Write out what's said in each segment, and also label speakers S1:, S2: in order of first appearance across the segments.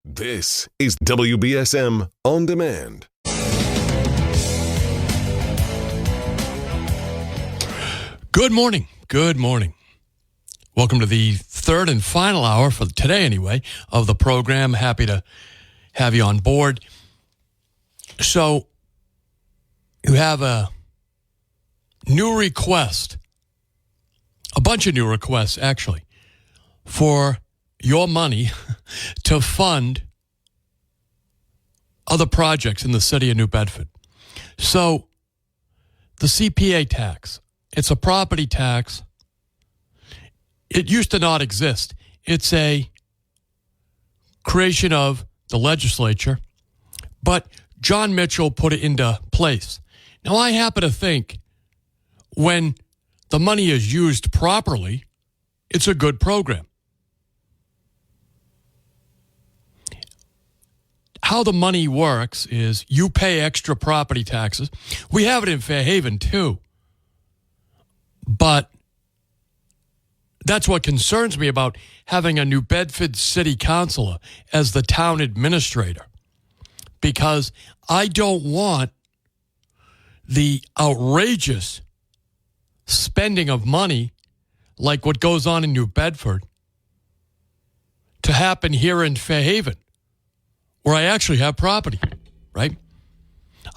S1: This is WBSM On Demand.
S2: Good morning. Good morning. Welcome to the third and final hour, for today anyway, of the program. Happy to have you on board. So, you have a new request, a bunch of new requests actually, for your money to fund other projects in the city of New Bedford. So, the CPA tax, it's a property tax. It used to not exist. It's a creation of the legislature, but John Mitchell put it into place. Now, I happen to think when the money is used properly, it's a good program. How the money works is you pay extra property taxes. We have it in Fairhaven, too. But that's what concerns me about having a New Bedford city councilor as the town administrator, because I don't want the outrageous spending of money like what goes on in New Bedford to happen here in Fairhaven, where I actually have property, right?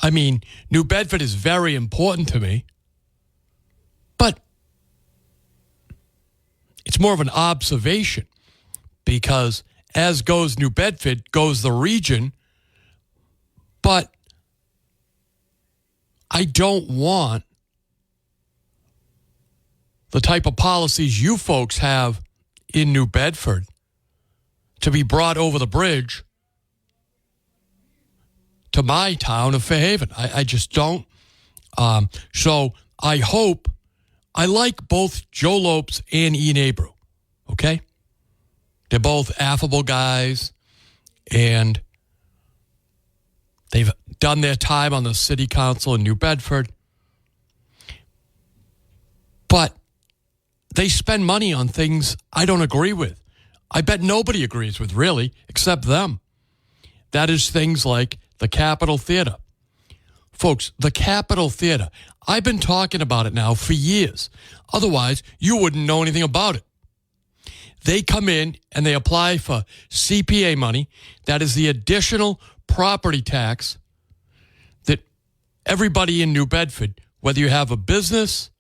S2: I mean, New Bedford is very important to me, but it's more of an observation, because as goes New Bedford, goes the region, but I don't want the type of policies you folks have in New Bedford to be brought over the bridge to my town of Fairhaven. I just don't. So I hope, I like both Joe Lopes and Ian Abreu, okay? They're both affable guys, and they've done their time on the city council in New Bedford. But they spend money on things I don't agree with. I bet nobody agrees with, really, except them. That is things like the Capitol Theater. Folks, the Capitol Theater, I've been talking about it now for years. Otherwise, you wouldn't know anything about it. They come in and they apply for CPA money. That is the additional property tax that everybody in New Bedford, whether you have a business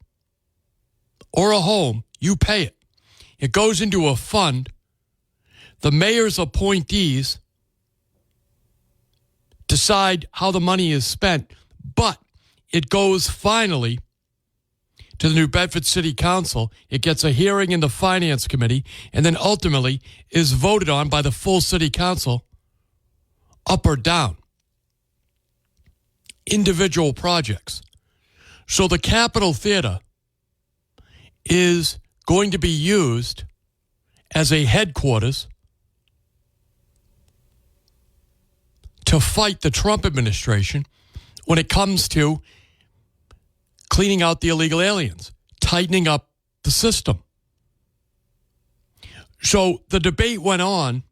S2: or a home, you pay it. It goes into a fund. The mayor's appointees decide how the money is spent, but it goes finally to the New Bedford City Council. It gets a hearing in the Finance Committee, and then ultimately is voted on by the full City Council, up or down. Individual projects. So the Capitol Theater is going to be used as a headquarters to fight the Trump administration when it comes to cleaning out the illegal aliens, tightening up the system. So the debate went on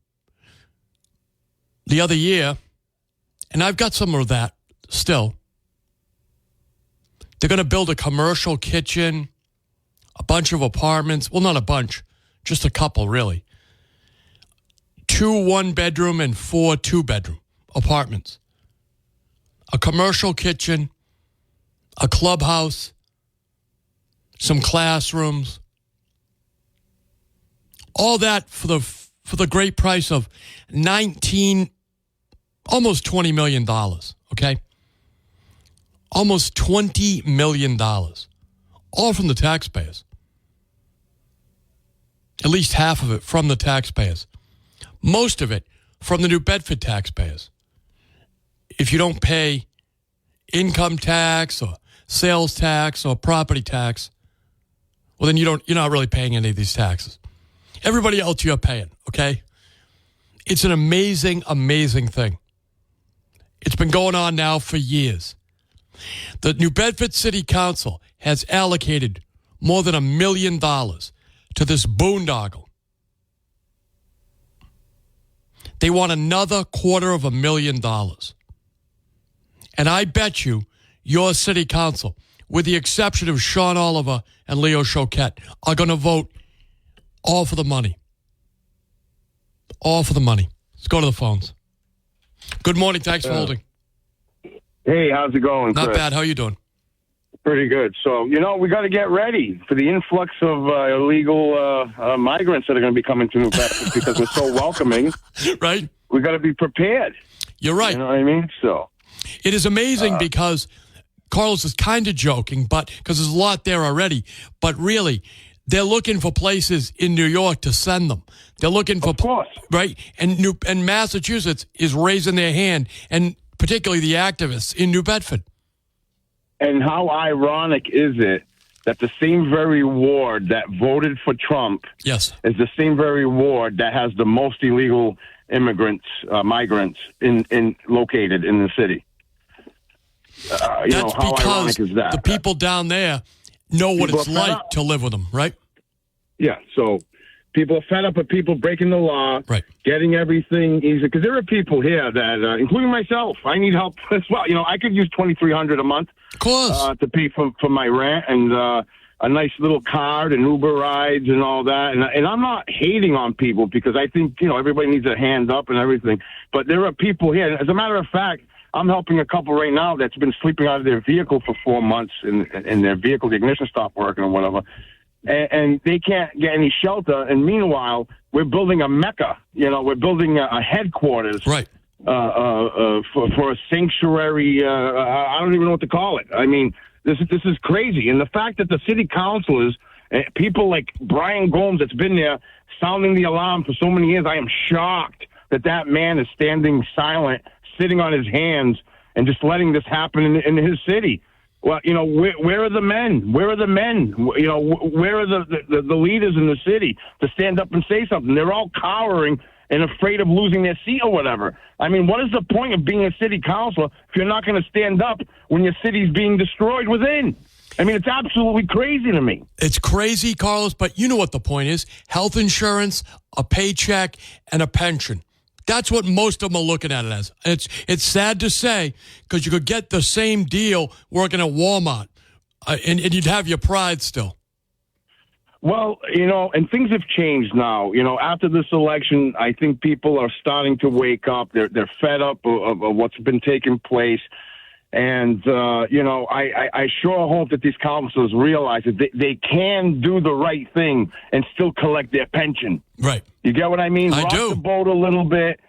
S2: the other year, and I've got some of that still. They're going to build a commercial kitchen, a bunch of apartments. Well, not a bunch, just a couple, really. 2 one-bedroom and 4 two-bedroom apartments. A commercial kitchen, a clubhouse, some classrooms. All that for the great price of almost $20 million, okay? Almost $20 million. All from the taxpayers. At least half of it from the taxpayers. Most of it from the New Bedford taxpayers. If you don't pay income tax or sales tax or property tax, well, then you're not really paying any of these taxes. Everybody else you're paying, okay? It's an amazing, amazing thing. It's been going on now for years. The New Bedford City Council has allocated more than $1 million to this boondoggle They want another $250,000. And I bet you your city council, with the exception of Sean Oliver and Leo Choquette, are going to vote all for the money. All for the money. Let's go to the phones. Good morning. Thanks for holding.
S3: Hey, how's it going, Chris?
S2: Not bad. How are you doing?
S3: Pretty good. So, we got to get ready for the influx of illegal migrants that are going to be coming to New Bedford because we're so welcoming.
S2: Right?
S3: We got to be prepared.
S2: You're right.
S3: You know what I mean? So
S2: it is amazing because Carlos is kind of joking, but because there's a lot there already. But really, they're looking for places in New York to send them. They're looking for,
S3: of course,
S2: right? And Massachusetts is raising their hand, and particularly the activists in New Bedford.
S3: And how ironic is it that the same very ward that voted for Trump
S2: yes.
S3: is the same very ward that has the most illegal migrants located in the city?
S2: That's
S3: how
S2: because
S3: ironic is that?
S2: the people down there know what it's like to live with them, right?
S3: Yeah, so people are fed up with people breaking the law,
S2: right,
S3: getting everything easy. Because there are people here that, including myself, I need help as well. I could use $2,300 a month,
S2: of course,
S3: to pay for my rent and a nice little card and Uber rides and all that. And I'm not hating on people because I think everybody needs a hand up and everything. But there are people here. As a matter of fact, I'm helping a couple right now that's been sleeping out of their vehicle for 4 months, and their vehicle, the ignition stopped working or whatever. And they can't get any shelter. And meanwhile, we're building a mecca. We're building a headquarters,
S2: right,
S3: for a sanctuary. I don't even know what to call it. I mean, this is crazy. And the fact that the city councilors, people like Brian Gomes, that's been there sounding the alarm for so many years, I am shocked that man is standing silent, sitting on his hands, and just letting this happen in his city. Well, where are the men? Where are the men? Where are the leaders in the city to stand up and say something? They're all cowering and afraid of losing their seat or whatever. I mean, what is the point of being a city councilor if you're not going to stand up when your city's being destroyed within? I mean, it's absolutely crazy to me.
S2: It's crazy, Carlos, but you know what the point is. Health insurance, a paycheck, and a pension. That's what most of them are looking at it as. It's sad to say because you could get the same deal working at Walmart, and you'd have your pride still.
S3: Well, and things have changed now. After this election, I think people are starting to wake up. They're fed up of what's been taking place. And, I sure hope that these councilors realize that they can do the right thing and still collect their pension.
S2: Right.
S3: You get what I mean?
S2: I do.
S3: Rock the boat a little bit.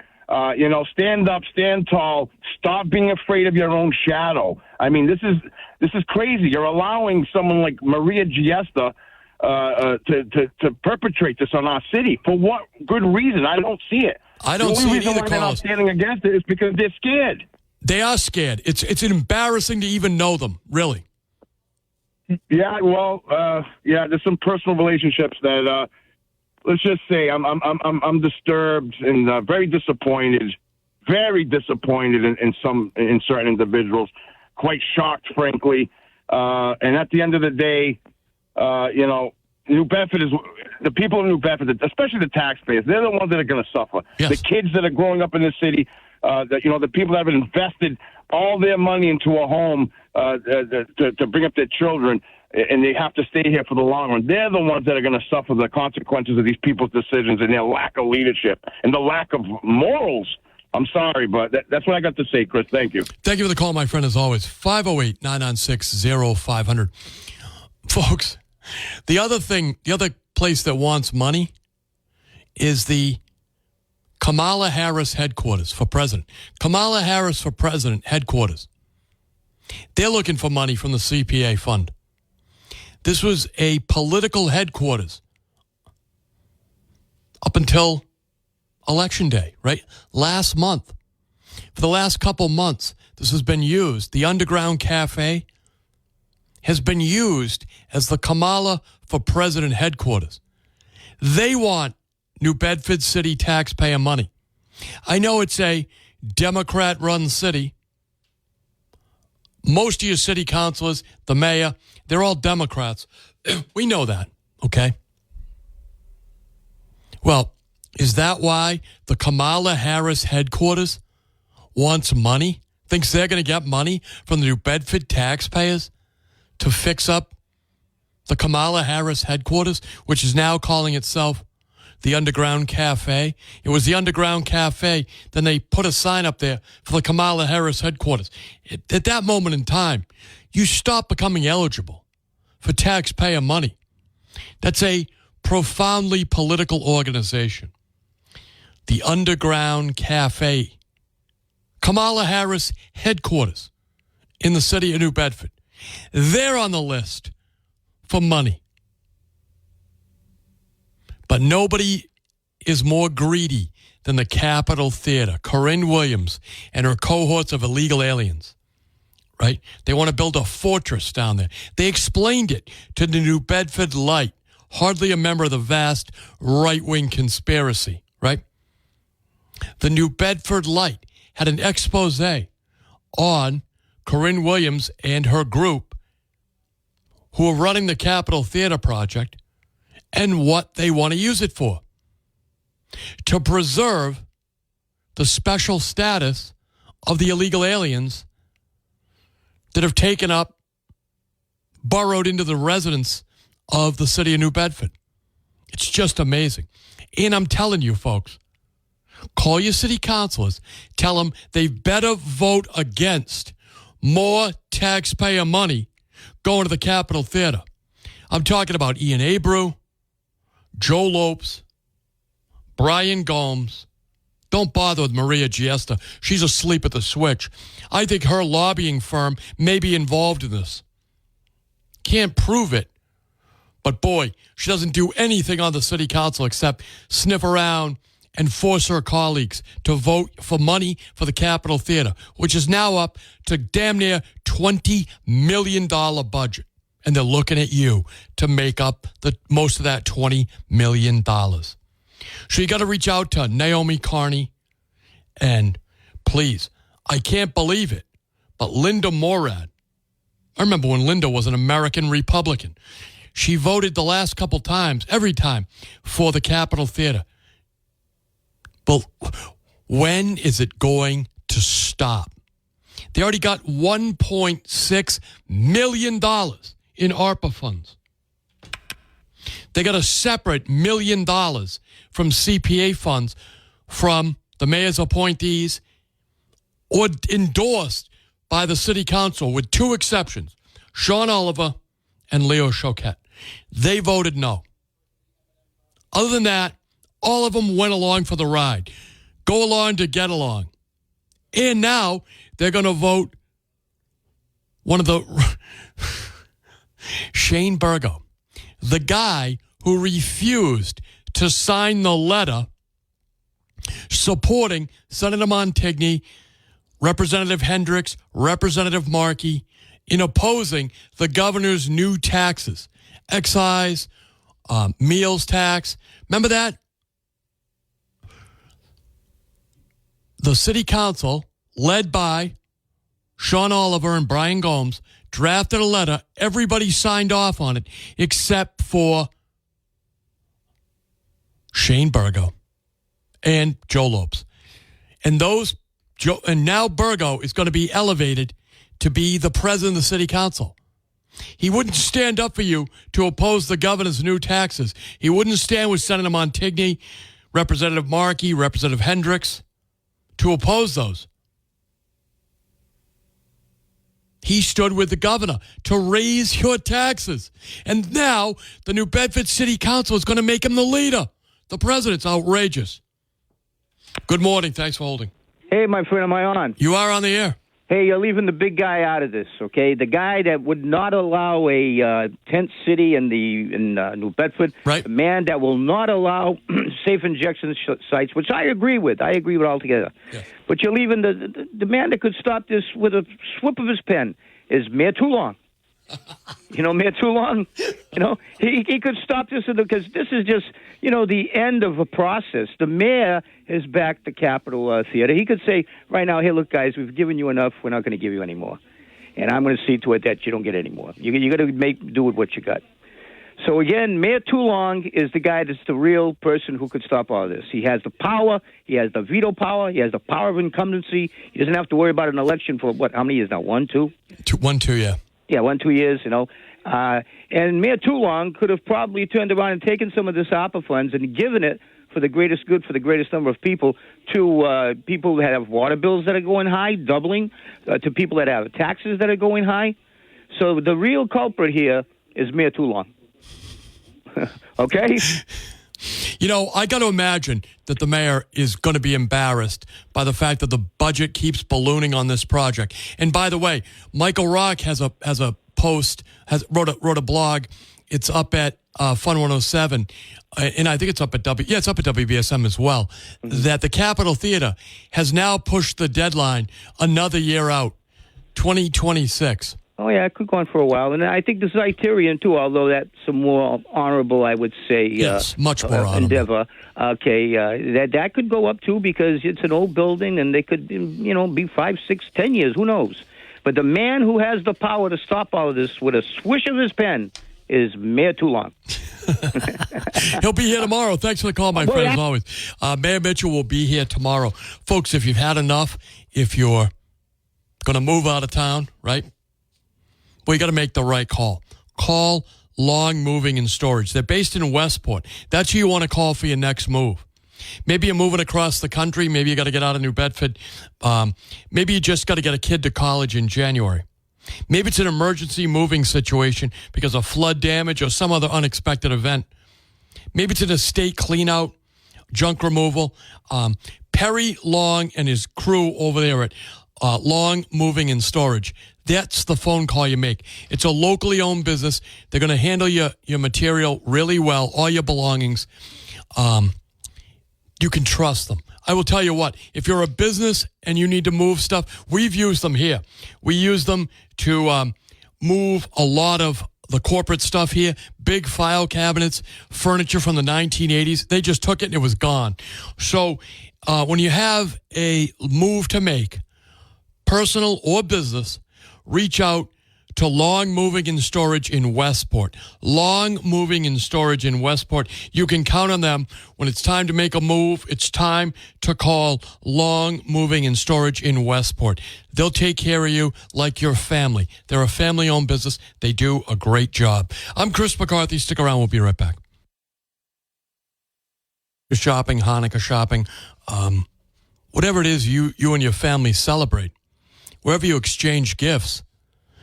S3: Stand up, stand tall. Stop being afraid of your own shadow. I mean, this is crazy. You're allowing someone like Maria Giesta to perpetrate this on our city. For what good reason? I don't see it.
S2: I don't see it either,
S3: The only reason why they're not standing against it is because they're scared.
S2: They are scared. It's embarrassing to even know them, really.
S3: Yeah, well, there's some personal relationships that let's just say I'm disturbed and very disappointed in certain individuals, quite shocked, frankly. And at the end of the day, New Bedford is the people of New Bedford, especially the taxpayers. They're the ones that are going to suffer.
S2: Yes.
S3: The kids that are growing up in the city. The people that have invested all their money into a home to bring up their children, and they have to stay here for the long run. They're the ones that are going to suffer the consequences of these people's decisions and their lack of leadership and the lack of morals. I'm sorry, but that's what I got to say, Chris. Thank you.
S2: Thank you for the call, my friend, as always. 508-996-0500. Folks, the other place that wants money is the Kamala Harris headquarters for president. Kamala Harris for president headquarters. They're looking for money from the CPA fund. This was a political headquarters up until Election Day, right? Last month. For the last couple months, this has been used. The Underground Cafe has been used as the Kamala for president headquarters. They want New Bedford City taxpayer money. I know it's a Democrat-run city. Most of your city councilors, the mayor, they're all Democrats. We know that, okay? Well, Is that why the Kamala Harris headquarters wants money? Thinks they're going to get money from the New Bedford taxpayers to fix up the Kamala Harris headquarters, which is now calling itself the Underground Cafe? It was the Underground Cafe. Then they put a sign up there for the Kamala Harris headquarters. At that moment in time, you stop becoming eligible for taxpayer money. That's a profoundly political organization. The Underground Cafe. Kamala Harris headquarters in the city of New Bedford. They're on the list for money. But nobody is more greedy than the Capitol Theater, Corinne Williams and her cohorts of illegal aliens, right? They want to build a fortress down there. They explained it to the New Bedford Light, hardly a member of the vast right-wing conspiracy, right? The New Bedford Light had an expose on Corinne Williams and her group who are running the Capitol Theater project and what they want to use it for. To preserve the special status of the illegal aliens that have taken up, burrowed into the residence of the city of New Bedford. It's just amazing. And I'm telling you, folks, call your city councilors, tell them they better vote against more taxpayer money going to the Capitol Theater. I'm talking about Ian Abreu, Joe Lopes, Brian Gomes. Don't bother with Maria Giesta. She's asleep at the switch. I think her lobbying firm may be involved in this. Can't prove it. But boy, she doesn't do anything on the city council except sniff around and force her colleagues to vote for money for the Capitol Theater, which is now up to damn near $20 million budget. And they're looking at you to make up the most of that $20 million. So you got to reach out to Naomi Carney. And please, I can't believe it, but Linda Morad, I remember when Linda was an American Republican. She voted the last couple times, every time, for the Capitol Theater. But when is it going to stop? They already got $1.6 million in ARPA funds. They got a separate $1 million from CPA funds from the mayor's appointees or endorsed by the city council with two exceptions, Sean Oliver and Leo Choquette. They voted no. Other than that, all of them went along for the ride. Go along to get along. And now they're going to vote one of the... Shane Burgo, the guy who refused to sign the letter supporting Senator Montigny, Representative Hendricks, Representative Markey in opposing the governor's new taxes, excise, meals tax. Remember that? The city council, led by Sean Oliver and Brian Gomes, drafted a letter. Everybody signed off on it except for Shane Burgo and Joe Lopes. And now Burgo is going to be elevated to be the president of the city council. He wouldn't stand up for you to oppose the governor's new taxes. He wouldn't stand with Senator Montigny, Representative Markey, Representative Hendricks to oppose those. He stood with the governor to raise your taxes. And now the New Bedford City Council is going to make him the leader. The president's outrageous. Good morning. Thanks for holding.
S4: Hey, my friend, am I on?
S2: You are on the air.
S4: Hey, you're leaving the big guy out of this, okay? The guy that would not allow a tent city in New Bedford.
S2: Right.
S4: The man that will not allow safe injection sites, which I agree with. I agree with altogether. Yes. But you're leaving the man that could stop this with a swip of his pen is Mayor Toulon. Mayor Toulon, he could stop this because this is just, the end of a process. The mayor has backed the Capitol Theater. He could say right now, hey, look, guys, we've given you enough. We're not going to give you any more. And I'm going to see to it that you don't get any more. You got to do with what you got. So again, Mayor Toulon is the guy that's the real person who could stop all this. He has the power. He has the veto power. He has the power of incumbency. He doesn't have to worry about an election for how many years now? 1, 2?
S2: 1, 2, yeah.
S4: Yeah, 1, 2 years, and Mayor Toulon could have probably turned around and taken some of this ARPA funds and given it for the greatest good for the greatest number of people to people that have water bills that are going high, doubling, to people that have taxes that are going high. So the real culprit here is Mayor Toulon. Okay?
S2: I got to imagine that the mayor is going to be embarrassed by the fact that the budget keeps ballooning on this project. And by the way, Michael Rock has a post, wrote a blog. It's up at Fun 107, and I think it's up at it's up at WBSM as well. Mm-hmm. That the Capitol Theater has now pushed the deadline another year out, 2026.
S4: Oh, yeah, it could go on for a while. And I think the Criterion, too, although that's a more honorable, I would say,
S2: yes, much more honorable
S4: endeavor. Okay, that could go up, too, because it's an old building, and they could, be 5, 6, 10 years. Who knows? But the man who has the power to stop all of this with a swish of his pen is Mayor Toulon.
S2: He'll be here tomorrow. Thanks for the call, my friend, as always. Mayor Mitchell will be here tomorrow. Folks, if you've had enough, if you're going to move out of town, right? Well, you got to make the right call. Call Long Moving and Storage. They're based in Westport. That's who you want to call for your next move. Maybe you're moving across the country. Maybe you got to get out of New Bedford. Maybe you just got to get a kid to college in January. Maybe it's an emergency moving situation because of flood damage or some other unexpected event. Maybe it's an estate clean-out, junk removal. Perry Long and his crew over there at Long Moving and Storage. That's the phone call you make. It's a locally owned business. They're going to handle your material really well, all your belongings. You can trust them. I will tell you what, if you're a business and you need to move stuff, we've used them here. We use them to move a lot of the corporate stuff here, big file cabinets, furniture from the 1980s. They just took it and it was gone. So when you have a move to make, personal or business, reach out to Long Moving and Storage in Westport. Long Moving and Storage in Westport. You can count on them. When it's time to make a move, it's time to call Long Moving and Storage in Westport. They'll take care of you like your family. They're a family-owned business. They do a great job. I'm Chris McCarthy. Stick around. We'll be right back. Shopping, Hanukkah shopping, whatever it is you and your family celebrate. Wherever you exchange gifts,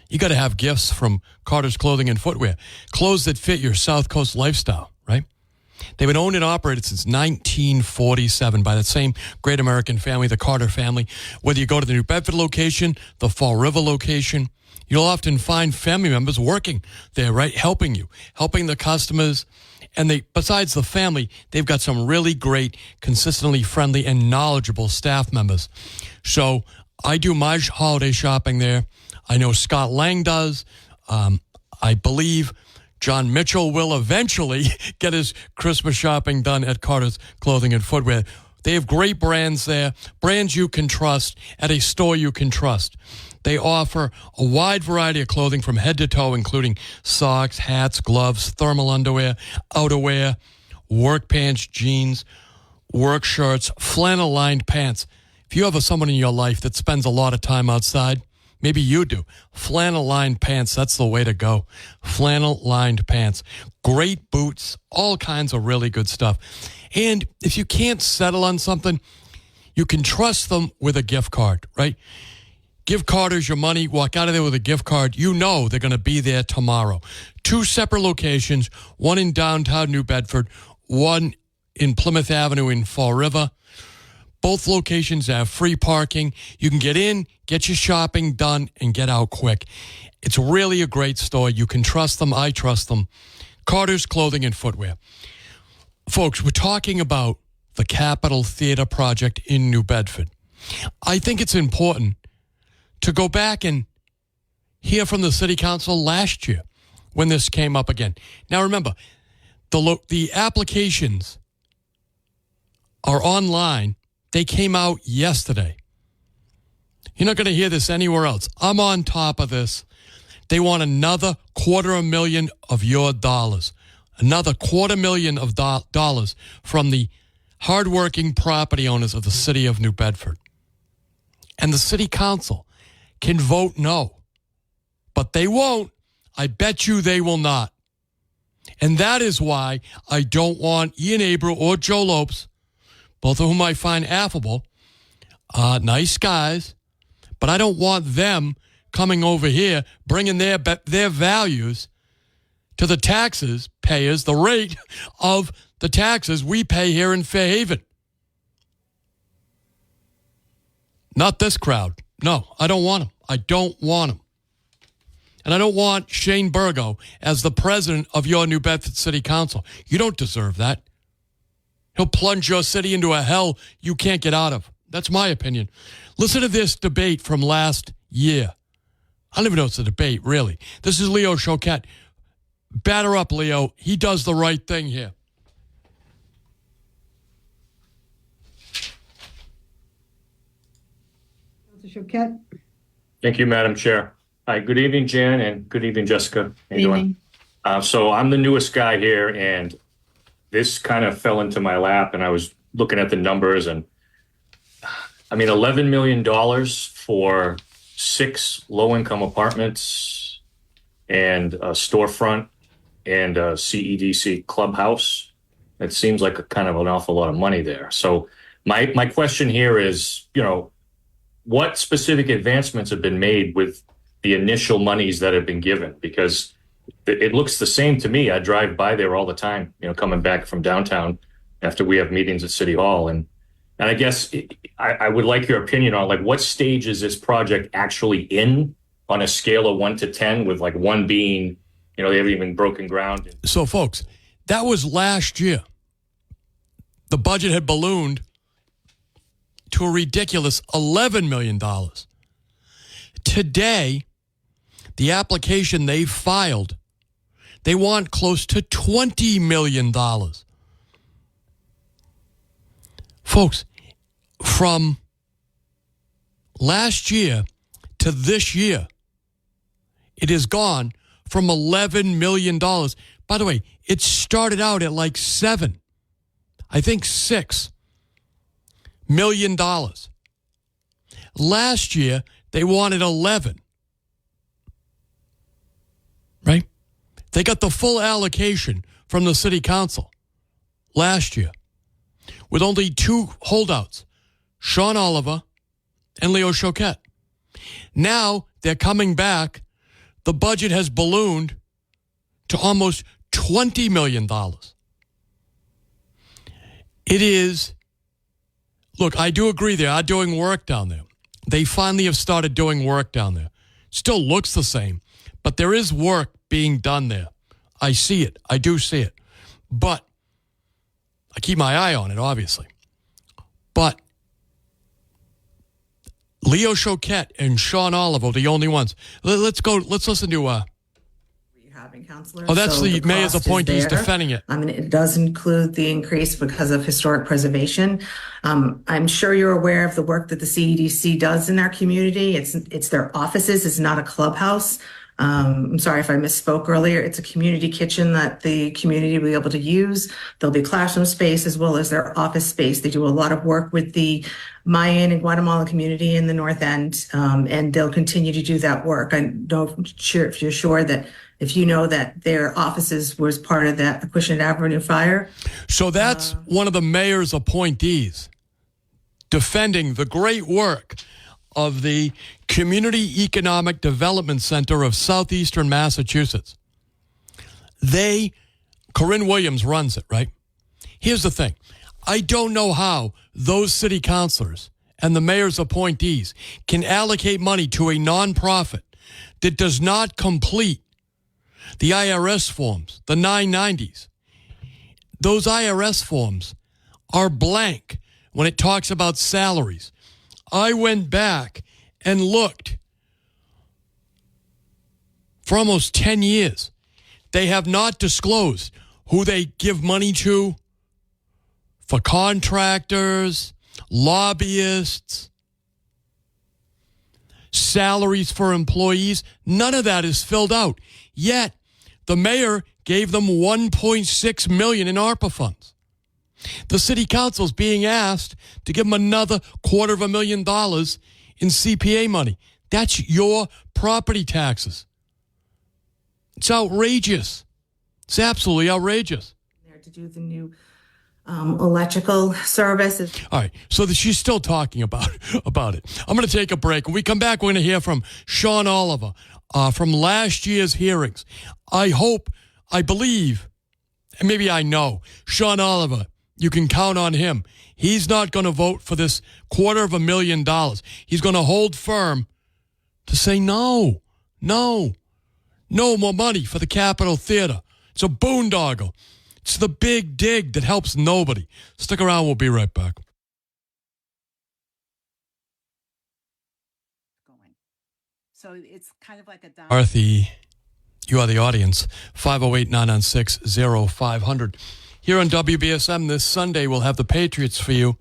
S2: you got to have gifts from Carter's Clothing and Footwear. Clothes that fit your South Coast lifestyle, right? They've been owned and operated since 1947 by that same great American family, the Carter family. Whether you go to the New Bedford location, the Fall River location, you'll often find family members working there, right? Helping you, helping the customers. And besides the family, they've got some really great, consistently friendly and knowledgeable staff members. So I do my holiday shopping there. I know Scott Lang does. I believe John Mitchell will eventually get his Christmas shopping done at Carter's Clothing and Footwear. They have great brands there, brands you can trust at a store you can trust. They offer a wide variety of clothing from head to toe, including socks, hats, gloves, thermal underwear, outerwear, work pants, jeans, work shirts, flannel-lined pants. If you have someone in your life that spends a lot of time outside, maybe you do. Flannel-lined pants, that's the way to go. Flannel-lined pants. Great boots, all kinds of really good stuff. And if you can't settle on something, you can trust them with a gift card, right? Give Carter's your money, walk out of there with a gift card. You know they're going to be there tomorrow. 2 separate locations, one in downtown New Bedford, one in Plymouth Avenue in Fall River. Both locations have free parking. You can get in, get your shopping done, and get out quick. It's really a great store. You can trust them. I trust them. Carter's Clothing and Footwear. Folks, we're talking about the Capitol Theater project in New Bedford. I think it's important to go back and hear from the city council last year when this came up again. Now, remember, the applications are online. They came out yesterday. You're not going to hear this anywhere else. I'm on top of this. They want another $250,000 of your dollars. another $250,000 dollars from the hardworking property owners of the city of New Bedford. And the city council can vote no. But they won't. I bet you they will not. And that is why I don't want Ian Abreu or Joe Lopes, both of whom I find affable, nice guys, but I don't want them coming over here, bringing their values to the taxes payers, the rate of the taxes we pay here in Fairhaven. Not this crowd. No, I don't want them. I don't want them. And I don't want Shane Burgo as the president of your New Bedford City Council. You don't deserve that. He'll plunge your city into a hell you can't get out of. That's my opinion. Listen to this debate from last year. I don't even know if it's a debate, really. This is Leo Choquette. Batter up, Leo. He does the right thing here.
S5: Councilor Choquette.
S6: Thank you, Madam Chair. Hi, good evening, Jan, and good evening, Jessica. How you doing? So I'm the newest guy here, and this kind of fell into my lap, and I was looking at the numbers, and I mean, $11 million for 6 low-income apartments and a storefront and a CEDC clubhouse. It seems like a kind of an awful lot of money there. So my question here is, what specific advancements have been made with the initial monies that have been given? Because it looks the same to me. I drive by there all the time, coming back from downtown after we have meetings at City Hall. And I guess I would like your opinion on what stage is this project actually in on a scale of 1 to 10, with 1 being, they haven't even broken ground.
S2: So folks, that was last year. The budget had ballooned to a ridiculous $11 million. Today, the application they filed, they want close to $20 million. Folks, from last year to this year, it has gone from $11 million. By the way, it started out at $6 million. Last year, they wanted 11. Right? They got the full allocation from the city council last year with only 2 holdouts, Sean Oliver and Leo Choquette. Now they're coming back. The budget has ballooned to almost $20 million. It is, look, I do agree they are doing work down there. They finally have started doing work down there. Still looks the same, but there is work being done there. I see it. I do see it. But I keep my eye on it, obviously. But Leo Choquette and Sean Oliver are the only ones. Let's go. Let's listen to
S5: Councilor.
S2: Oh, that's
S5: so
S2: the mayor's appointees defending it.
S5: I mean, it does include the increase because of historic preservation. I'm sure you're aware of the work that the CEDC does in our community. It's their offices. It's not a clubhouse. I'm sorry if I misspoke earlier. It's a community kitchen that the community will be able to use. There'll be classroom space as well as their office space. They do a lot of work with the Mayan and Guatemalan community in the North End, and they'll continue to do that work. I don't sure if you're sure that if you know that their offices was part of that Acushnet Avenue fire.
S2: So that's one of the mayor's appointees defending the great work of the Community Economic Development Center of Southeastern Massachusetts. Corinne Williams runs it, right? Here's the thing. I don't know how those city councilors and the mayor's appointees can allocate money to a nonprofit that does not complete the IRS forms, the 990s. Those IRS forms are blank when it talks about salaries. I went back and looked for almost 10 years. They have not disclosed who they give money to for contractors, lobbyists, salaries for employees. None of that is filled out. Yet, the mayor gave them $1.6 million in ARPA funds. The city council is being asked to give them another $250,000 in CPA money. That's your property taxes. It's outrageous. It's absolutely outrageous.
S5: There to do the new electrical services.
S2: All right, so she's still talking about it. I'm going to take a break. When we come back, we're going to hear from Sean Oliver from last year's hearings. I believe, and maybe I know, Sean Oliver, you can count on him. He's not going to vote for this $250,000. He's going to hold firm to say no more money for the Capitol Theater. It's a boondoggle. It's the big dig that helps nobody. Stick around. We'll be right back.
S7: So it's kind of like a
S2: Arthi, you are the audience. 508-996-0500. Here on WBSM this Sunday, we'll have the Patriots for you.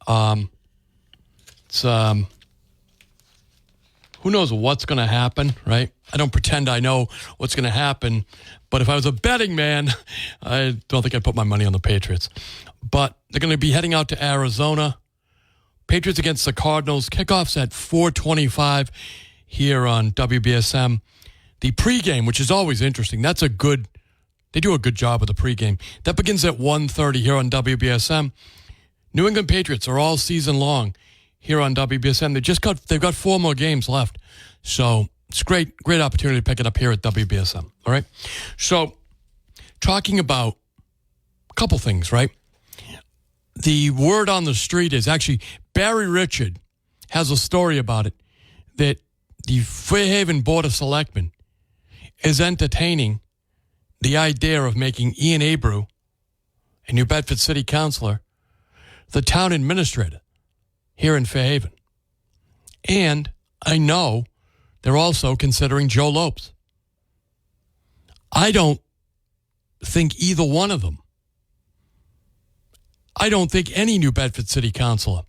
S2: Who knows what's going to happen, right? I don't pretend I know what's going to happen, but if I was a betting man, I don't think I'd put my money on the Patriots. But they're going to be heading out to Arizona. Patriots against the Cardinals. Kickoff's at 4:25 here on WBSM. The pregame, which is always interesting, they do a good job with the pregame. That begins at 1:30 here on WBSM. New England Patriots are all season long here on WBSM. They've got 4 more games left. So it's great opportunity to pick it up here at WBSM. All right. So talking about a couple things, right? The word on the street is actually Barry Richard has a story about it that the Fairhaven Board of Selectmen is entertaining the idea of making Ian Abreu, a New Bedford City Councilor, the town administrator here in Fairhaven. And I know they're also considering Joe Lopes. I don't think either one of them. I don't think any New Bedford City Councilor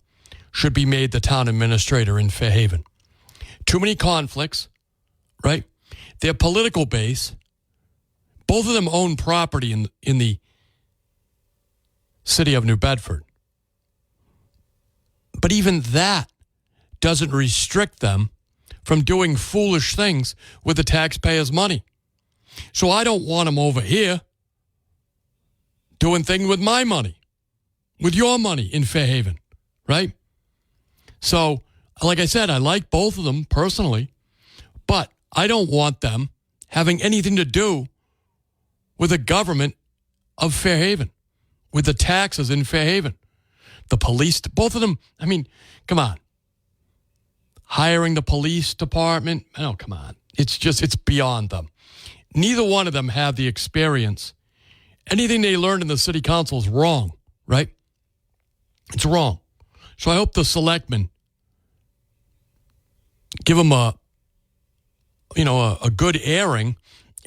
S2: should be made the town administrator in Fairhaven. Too many conflicts, right? Their political base, both of them own property in the city of New Bedford. But even that doesn't restrict them from doing foolish things with the taxpayers' money. So I don't want them over here doing things with my money, with your money in Fairhaven, right? So, like I said, I like both of them personally, but I don't want them having anything to do with the government of Fairhaven, with the taxes in Fairhaven. The police, both of them, I mean, come on. Hiring the police department, oh, come on. It's beyond them. Neither one of them have the experience. Anything they learned in the city council is wrong, right? It's wrong. So I hope the selectmen give them a good airing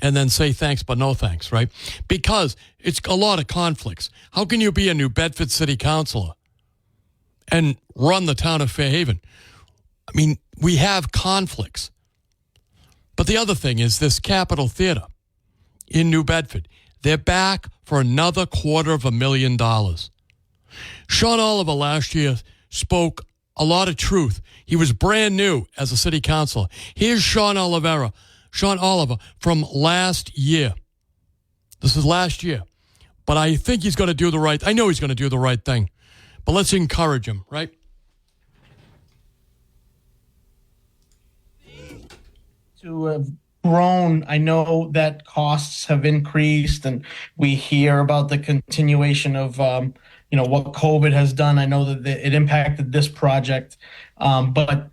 S2: and then say thanks but no thanks, right? Because it's a lot of conflicts. How can you be a New Bedford City Councilor and run the town of Fairhaven? I mean, we have conflicts. But the other thing is this Capitol Theater in New Bedford. They're back for another $250,000. Sean Oliver last year spoke a lot of truth. He was brand new as a city councilor. Here's Sean Oliver from last year. This is last year. But I think he's going to do I know he's going to do the right thing. But let's encourage him, right?
S8: To have grown, I know that costs have increased, and we hear about the continuation of what COVID has done. I know that it impacted this project, but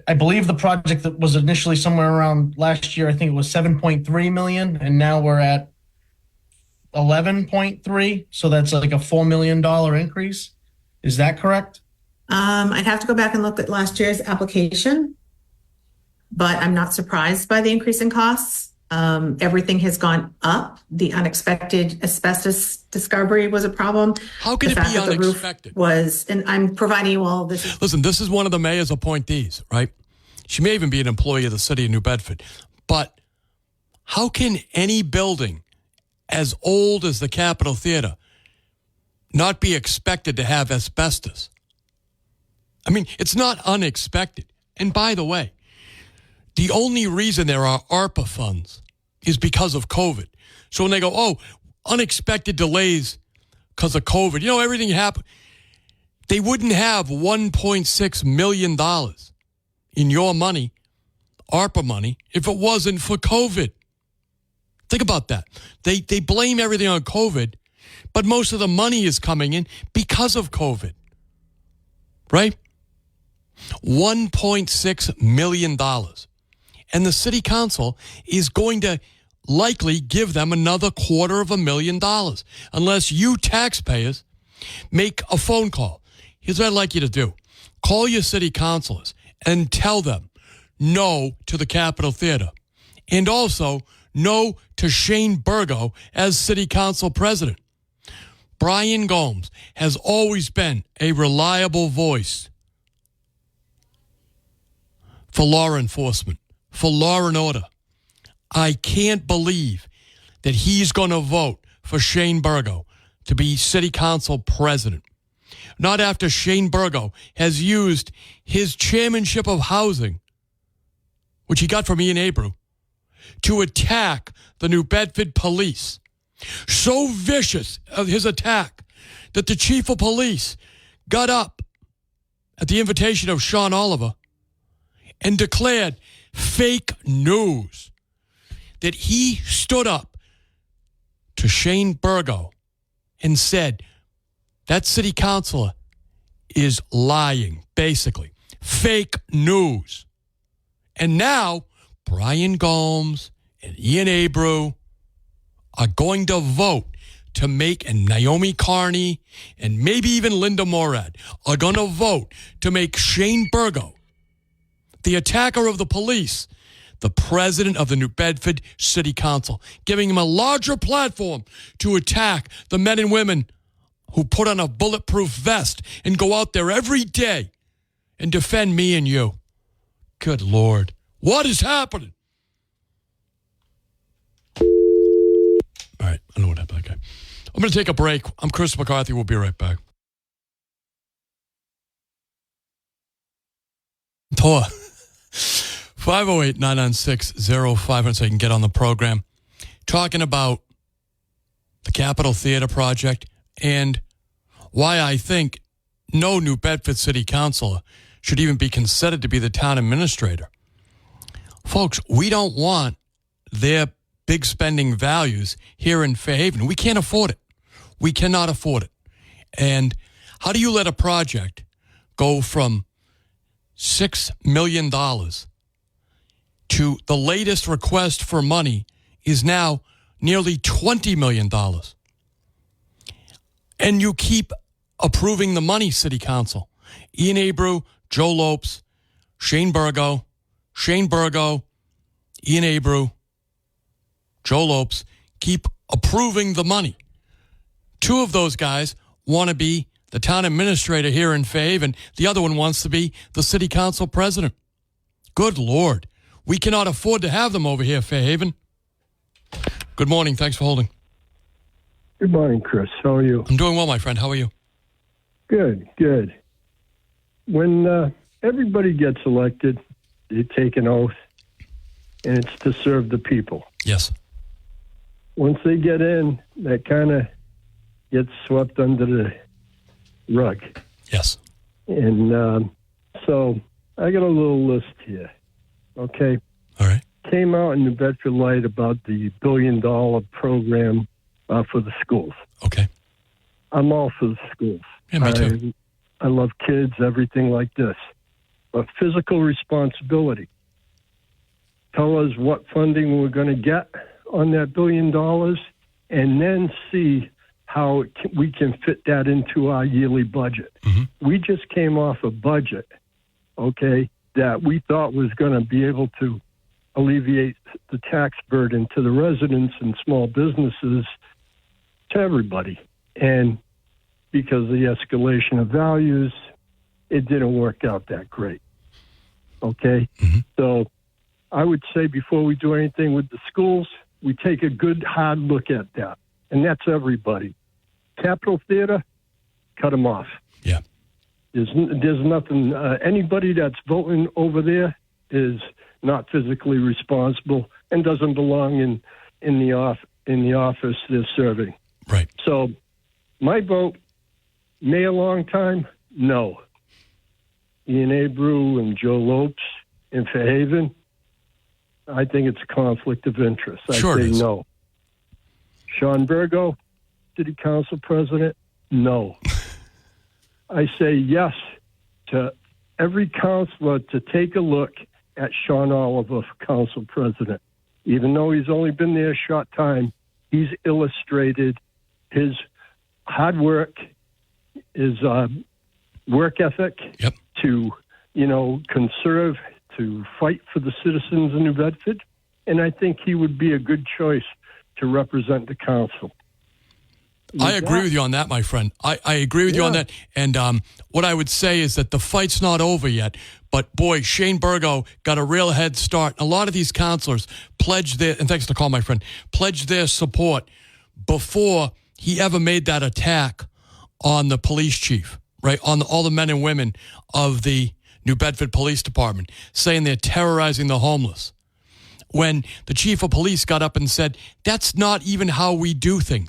S8: I believe the project that was initially somewhere around last year, I think it was 7.3 million, and now we're at 11.3. So that's like a $4 million increase. Is that correct?
S5: I'd have to go back and look at last year's application, but I'm not surprised by the increase in costs. Everything has gone up. The unexpected asbestos discovery was a problem.
S2: How can it be unexpected?
S5: And I'm providing you all this.
S2: Listen, this is one of the mayor's appointees, right? She may even be an employee of the city of New Bedford. But how can any building as old as the Capitol Theater not be expected to have asbestos? I mean, it's not unexpected. And by the way, the only reason there are ARPA funds is because of COVID. So when they go, oh, unexpected delays because of COVID, everything happened. They wouldn't have $1.6 million in your money, ARPA money, if it wasn't for COVID. Think about that. They blame everything on COVID, but most of the money is coming in because of COVID, right? $1.6 million. And the city council is going to likely give them another $250,000 unless you taxpayers make a phone call. Here's what I'd like you to do. Call your city councilors and tell them no to the Capitol Theater. And also no to Shane Burgo as city council president. Brian Gomes has always been a reliable voice for law enforcement, for law and order. I can't believe that he's going to vote for Shane Burgo to be city council president. Not after Shane Burgo has used his chairmanship of housing, which he got from Ian Abreu, to attack the New Bedford police. So vicious of his attack that the chief of police got up at the invitation of Sean Oliver and declared fake news, that he stood up to Shane Burgo and said, that city councilor is lying, basically. Fake news. And now, Brian Gomes and Ian Abreu are going to vote to make, and Naomi Carney and maybe even Linda Morad are going to vote to make Shane Burgo, the attacker of the police, the president of the New Bedford City Council, giving him a larger platform to attack the men and women who put on a bulletproof vest and go out there every day and defend me and you. Good Lord. What is happening? All right, I know what happened. Okay. I'm going to take a break. I'm Chris McCarthy. We'll be right back. Toa. 508-996-0500 so you can get on the program. Talking about the Capitol Theater project and why I think no New Bedford City Councilor should even be considered to be the town administrator. Folks, we don't want their big spending values here in Fairhaven. We can't afford it. We cannot afford it. And how do you let a project go from $6 million to the latest request for money is now nearly $20 million? And you keep approving the money, City Council. Ian Abreu, Joe Lopes, Shane Burgo, Ian Abreu, Joe Lopes, keep approving the money. Two of those guys want to be the town administrator here in Fairhaven. The other one wants to be the city council president. Good Lord. We cannot afford to have them over here, Fairhaven. Good morning. Thanks for holding.
S9: Good morning, Chris. How are you?
S2: I'm doing well, my friend. How are you?
S9: Good, good. When everybody gets elected, they take an oath, and it's to serve the people.
S2: Yes.
S9: Once they get in, that kind of gets swept under the rug.
S2: Yes.
S9: And so I got a little list here. Okay.
S2: All right.
S9: Came out in New Bedford Light about the $1 billion program for the schools.
S2: Okay.
S9: I'm all for the schools.
S2: Yeah, me too.
S9: I love kids, everything like this. But physical responsibility. Tell us what funding we're going to get on that $1 billion, and then see how we can fit that into our yearly budget.
S2: Mm-hmm.
S9: We just came off a budget, okay, that we thought was going to be able to alleviate the tax burden to the residents and small businesses, to everybody. And because of the escalation of values, it didn't work out that great. Okay?
S2: Mm-hmm.
S9: So I would say before we do anything with the schools, we take a good hard look at that. and that's everybody. Capitol Theater, cut them off.
S2: Yeah.
S9: There's nothing. Anybody that's voting over there is not physically responsible and doesn't belong in the office they're serving.
S2: Right.
S9: So, my vote, Mayor Longtime, no. Ian Abreu and Joe Lopes in Fairhaven, I think it's a conflict of interest. I
S2: Sure
S9: say
S2: it is.
S9: no. Sean Burgo, City Council President, no. I say yes to every councilor to take a look at Sean Oliver for Council President. Even though he's only been there a short time, he's illustrated his hard work, his work ethic to, conserve, to fight for the citizens of New Bedford. And I think he would be a good choice to represent the council.
S2: I agree with you on that, my friend. I agree with you on that. And what I would say is that the fight's not over yet. But, boy, Shane Burgo got a real head start. A lot of these counselors pledged their, and thanks for the call, my friend, pledged their support before he ever made that attack on the police chief, right, on all the men and women of the New Bedford Police Department, saying they're terrorizing the homeless. When the chief of police got up and said, that's not even how we do things.